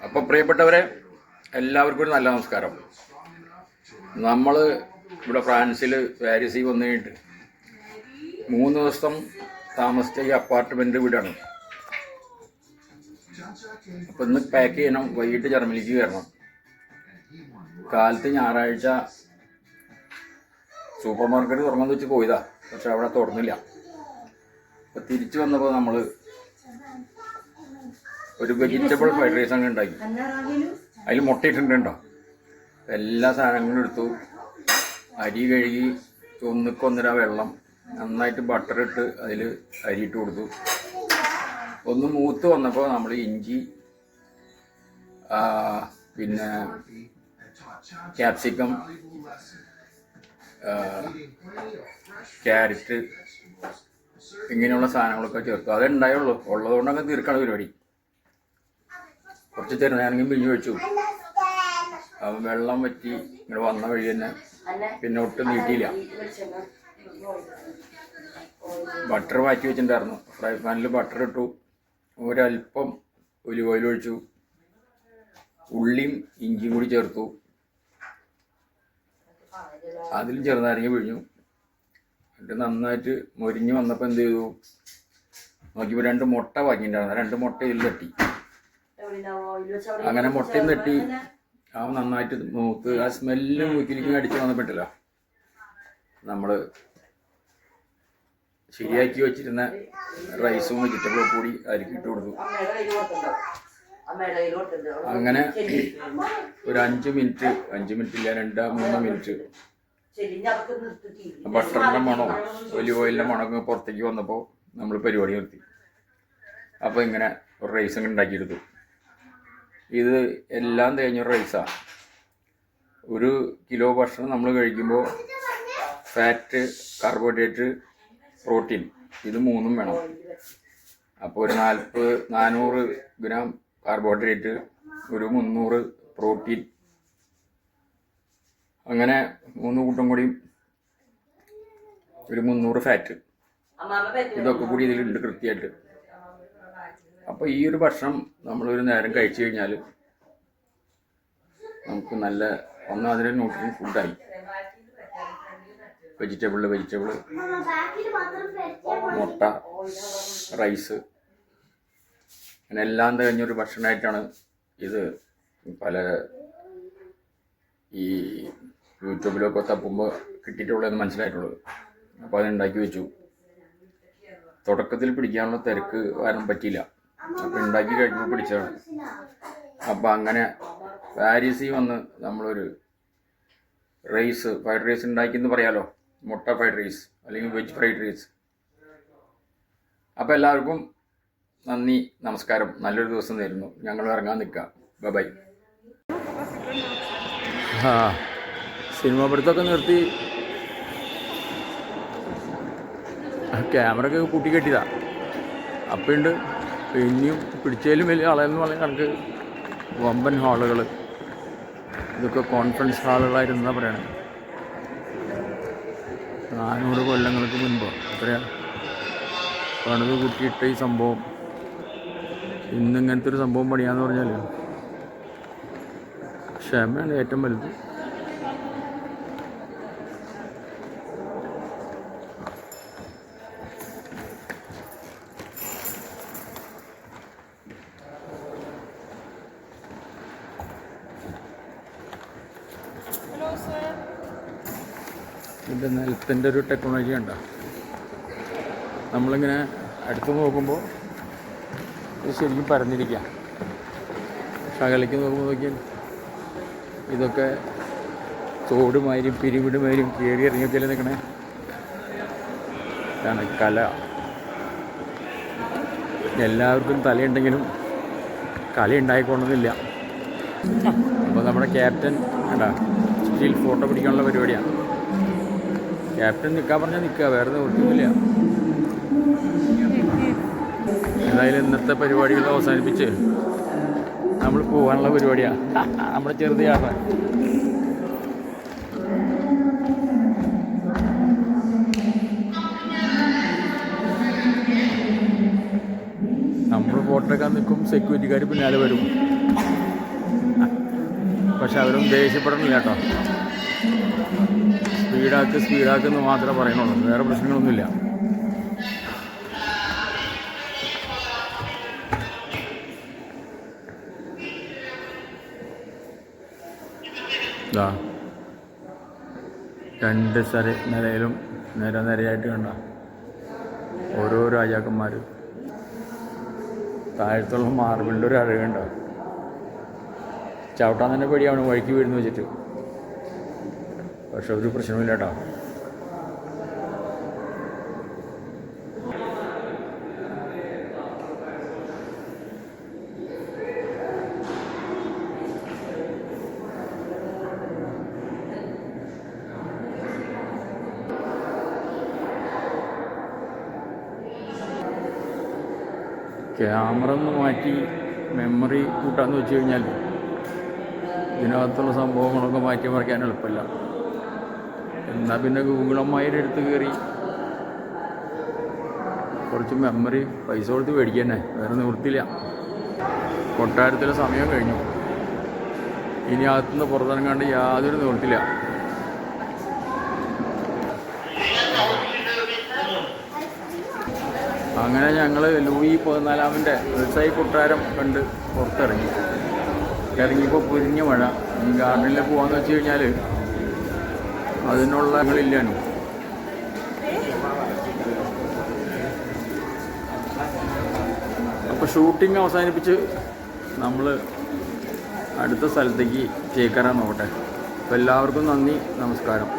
അപ്പോൾ പ്രിയപ്പെട്ടവരെ എല്ലാവർക്കും ഒരു നല്ല നമസ്കാരം. നമ്മൾ ഇവിടെ ഫ്രാൻസിൽ പാരീസിൽ വന്നു കഴിഞ്ഞിട്ട് 3 ദിവസം താമസിച്ച ഈ അപ്പാർട്ട്മെൻറ്റ് വീടാണ്. അപ്പോൾ ഇന്ന് പാക്ക് ചെയ്യണം, വൈകിട്ട് ജർമ്മനിക്ക് കയറണം. കാലത്ത് ഞായറാഴ്ച സൂപ്പർ മാർക്കറ്റ് തുറന്നെന്ന് വെച്ച് പോയതാ, പക്ഷെ അവിടെ തുറന്നില്ല. അപ്പോൾ തിരിച്ചു വന്നപ്പോൾ നമ്മൾ ഒരു വെജിറ്റബിൾ ഫ്രൈഡ് റൈസ് അങ്ങ് ഉണ്ടാക്കി. അതിൽ മുട്ടയിട്ടുണ്ടോ, എല്ലാ സാധനങ്ങളും എടുത്തു, അരി കഴുകി 1:1.5 വെള്ളം, നന്നായിട്ട് ബട്ടർ ഇട്ട് അതിൽ അരിയിട്ട് കൊടുത്തു. ഒന്ന് മൂത്ത് വന്നപ്പോൾ നമ്മൾ ഇഞ്ചി, പിന്നെ ക്യാപ്സിക്കം, ക്യാരറ്റ്, ഇങ്ങനെയുള്ള സാധനങ്ങളൊക്കെ ചേർത്തു. അതേ ഉണ്ടായുള്ളൂ, ഉള്ളതുകൊണ്ടൊക്കെ തീർക്കാണ് പരിപാടി. കുറച്ച് ചെറുനാരങ്ങയും പിഴിഞ്ഞ് വെച്ചു. വെള്ളം വറ്റി ഇങ്ങനെ വന്ന വഴി തന്നെ, പിന്നെ ഒട്ടും നീട്ടിയില്ല. ബട്ടർ മാറ്റി വെച്ചിട്ടുണ്ടായിരുന്നു. ഫ്രൈ പാനിൽ ബട്ടർ ഇട്ടു, ഒരല്പം ഒലിവ് ഓയിൽ ഒഴിച്ചു, ഉള്ളിയും ഇഞ്ചിയും കൂടി ചേർത്തു. അതിൽ ചെറുനാരങ്ങ പിഴിഞ്ഞു. എന്നിട്ട് നന്നായിട്ട് മൊരിഞ്ഞ് വന്നപ്പോൾ എന്ത് ചെയ്തു നോക്കിയപ്പോൾ 2 മുട്ട വാങ്ങിയിട്ടുണ്ടായിരുന്നു. 2 മുട്ട ഇതിൽ തട്ടി. അങ്ങനെ മുട്ടയും തട്ടി നന്നായിട്ട് മൂത്ത് ആ സ്മെല്ല് മൂക്കിലേക്ക് അടിച്ച് വന്നപ്പെട്ടില്ല. നമ്മൾ ശരിയാക്കി വെച്ചിരുന്ന റൈസും വെജിറ്റബിളും കൂടി അരിക്കിട്ട് കൊടുത്തു. അങ്ങനെ ഒരു 5 മിനിറ്റ്, 5 മിനിറ്റ് ഇല്ല, 2-3 മിനിറ്റ് ബട്ടറിൻ്റെ മണോ ഒലിവ് ഓയിലിൻ്റെ മണമൊക്കെ പുറത്തേക്ക് വന്നപ്പോൾ നമ്മൾ പരിപാടി നിർത്തി. അപ്പോൾ ഇങ്ങനെ ഒരു റൈസ് അങ്ങ് ഉണ്ടാക്കിയെടുത്തു. ഇത് എല്ലാം തേഞ്ഞൊരു റൈസാണ്. 1 കിലോ ഭക്ഷണം നമ്മൾ കഴിക്കുമ്പോൾ ഫാറ്റ്, കാർബോഹൈഡ്രേറ്റ്, പ്രോട്ടീൻ ഇത് 3ഉം വേണം. അപ്പോൾ ഒരു 400 ഗ്രാം കാർബോഹൈഡ്രേറ്റ്, ഒരു 300 പ്രോട്ടീൻ, അങ്ങനെ 3 കൂട്ടം കൂടി ഒരു 300 ഫാറ്റ്, ഇതൊക്കെ കൂടി ഇതിലുണ്ട് കൃത്യമായിട്ട്. അപ്പോൾ ഈ ഒരു ഭക്ഷണം നമ്മളൊരു നേരം കഴിച്ചു കഴിഞ്ഞാൽ നമുക്ക് നല്ല ഒന്നാതിരെ ന്യൂട്രിയൻ ഫുഡായി. വെജിറ്റബിൾ, മുട്ട, റൈസ്, അങ്ങനെ എല്ലാം തികഞ്ഞൊരു ഭക്ഷണമായിട്ടാണ് ഇത് പല ഈ യൂട്യൂബിലൊക്കെ തപ്പുമ്പോൾ കിട്ടിയിട്ടുള്ളതെന്ന് മനസ്സിലായിട്ടുള്ളത്. അപ്പോൾ അതുണ്ടാക്കി വെച്ചു. തുടക്കത്തിൽ പിടിക്കാനുള്ള തിരക്ക് കാരണം പറ്റിയില്ല. അപ്പോൾ ഉണ്ടാക്കി കഴിയുമ്പോൾ പിടിച്ചതാണ്. അപ്പോൾ അങ്ങനെ പാരീസിൽ വന്ന് നമ്മളൊരു ഫ്രൈഡ് റൈസ് ഉണ്ടാക്കിയെന്ന് പറയാലോ, മുട്ട ഫ്രൈഡ് റൈസ് അല്ലെങ്കിൽ വെജ് ഫ്രൈഡ് റൈസ്. അപ്പോൾ എല്ലാവർക്കും നന്ദി, നമസ്കാരം, നല്ലൊരു ദിവസം നേരുന്നു. ഞങ്ങൾ ഇറങ്ങാൻ നിൽക്കാം. ബൈ. സിനിമ പിടുത്തമൊക്കെ നിർത്തി ക്യാമറ ഒക്കെ കൂട്ടിക്കെട്ടിയതാ. അപ്പുണ്ട് ഇനിയും പിടിച്ചതിലും വലിയ ആളെന്ന് പറഞ്ഞ കണക്ക് വമ്പൻ ഹാളുകൾ. ഇതൊക്കെ കോൺഫറൻസ് ഹാളുകളായിരുന്നാ പറയണേ. 400 കൊല്ലങ്ങൾക്ക് മുൻപ് എത്രയാണ് പണിത് കൂട്ടിയിട്ട ഈ സംഭവം. ഇന്നിങ്ങനത്തെ ഒരു സംഭവം പണിയാന്ന് പറഞ്ഞാൽ ക്ഷമയാണ് ഏറ്റവും വലുത്. ഇതിൻ്റെ നിലത്തിൻ്റെ ഒരു ടെക്നോളജി ഉണ്ടോ, നമ്മളിങ്ങനെ അടുത്ത് നോക്കുമ്പോൾ ഇത് ശരിക്കും പരന്നിരിക്കുക. ശകലയ്ക്ക് നോക്കിയാൽ ഇതൊക്കെ തോടുമാതിരും പിരിവിടുമാതിരും കയറി ഇറങ്ങിയൊക്കെയല്ലേ നിൽക്കണേ. ഇതാണ് കല. എല്ലാവർക്കും തലയുണ്ടെങ്കിലും കല ഉണ്ടായിക്കൊള്ളുന്നില്ല. അപ്പോൾ നമ്മുടെ ക്യാപ്റ്റൻ വേണ്ട സ്റ്റിൽ ഫോട്ടോ പിടിക്കാനുള്ള പരിപാടിയാണ്. ക്യാപ്റ്റൻ നിൽക്കാൻ പറഞ്ഞാൽ നിൽക്കുക, വേറെ നിവർത്തിയില്ല. എന്തായാലും ഇന്നത്തെ പരിപാടികൾ അവസാനിപ്പിച്ച് നമ്മൾ പോകാനുള്ള പരിപാടിയാണ്. നമ്മുടെ ചെറുതാറ് നമ്മൾ ഫോട്ടോ എടുക്കാൻ നിൽക്കും, സെക്യൂരിറ്റിക്കാർ പിന്നാലെ വരും. പക്ഷെ അവരൊന്നും ദേഷ്യപ്പെടണില്ല കേട്ടോ. സ്പീഡാക്കെന്ന് മാത്രമേ പറയുന്നുള്ളൂ, വേറെ പ്രശ്നങ്ങളൊന്നുമില്ല. ഇതാ 2 നിലയിലും നിരയായിട്ട് കണ്ട ഓരോ രാജാക്കന്മാർ. താഴത്തുള്ള മാർബിളിൻ്റെ ഒരു അഴകുണ്ടോ, ചവിട്ടാൻ തന്നെ പേടിയാണ് വഴിക്ക് വീഴുന്നു വെച്ചിട്ട്. പക്ഷെ ഒരു പ്രശ്നമില്ല കേട്ടോ. ക്യാമറ ഒന്ന് മാറ്റി മെമ്മറി കൂട്ടാന്ന് വെച്ച് കഴിഞ്ഞാൽ ഇതിനകത്തുള്ള സംഭവങ്ങളൊക്കെ മാറ്റി മറിക്കാൻ എളുപ്പമില്ല. എന്നാൽ പിന്നെ ഗൂഗിൾ അമ്മായിയുടെ അടുത്ത് കയറി കുറച്ച് മെമ്മറി പൈസ കൊടുത്ത് മേടിക്കന്നെ, വേറെ നിവൃത്തിയില്ല. കൊട്ടാരത്തിലെ സമയം കഴിഞ്ഞു, ഇനി അകത്തുനിന്ന് പുറത്തിറങ്ങാണ്ട് യാതൊരു നിവൃത്തിയില്ല. അങ്ങനെ ഞങ്ങൾ ലൂയി 14 വെർസായി കൊട്ടാരം കണ്ട് ഇറങ്ങിയപ്പോൾ പൊരിഞ്ഞ മഴ. ഈ ഗാർഡനിൽ പോകാമെന്ന് വെച്ച് കഴിഞ്ഞാൽ അതിനുള്ള ഞങ്ങളില്ലാനു. അപ്പോൾ ഷൂട്ടിംഗ് അവസാനിപ്പിച്ച് നമ്മൾ അടുത്ത സ്ഥലത്തേക്ക് ചേക്കേറാൻ നോക്കട്ടെ. അപ്പോൾ എല്ലാവർക്കും നന്ദി, നമസ്കാരം.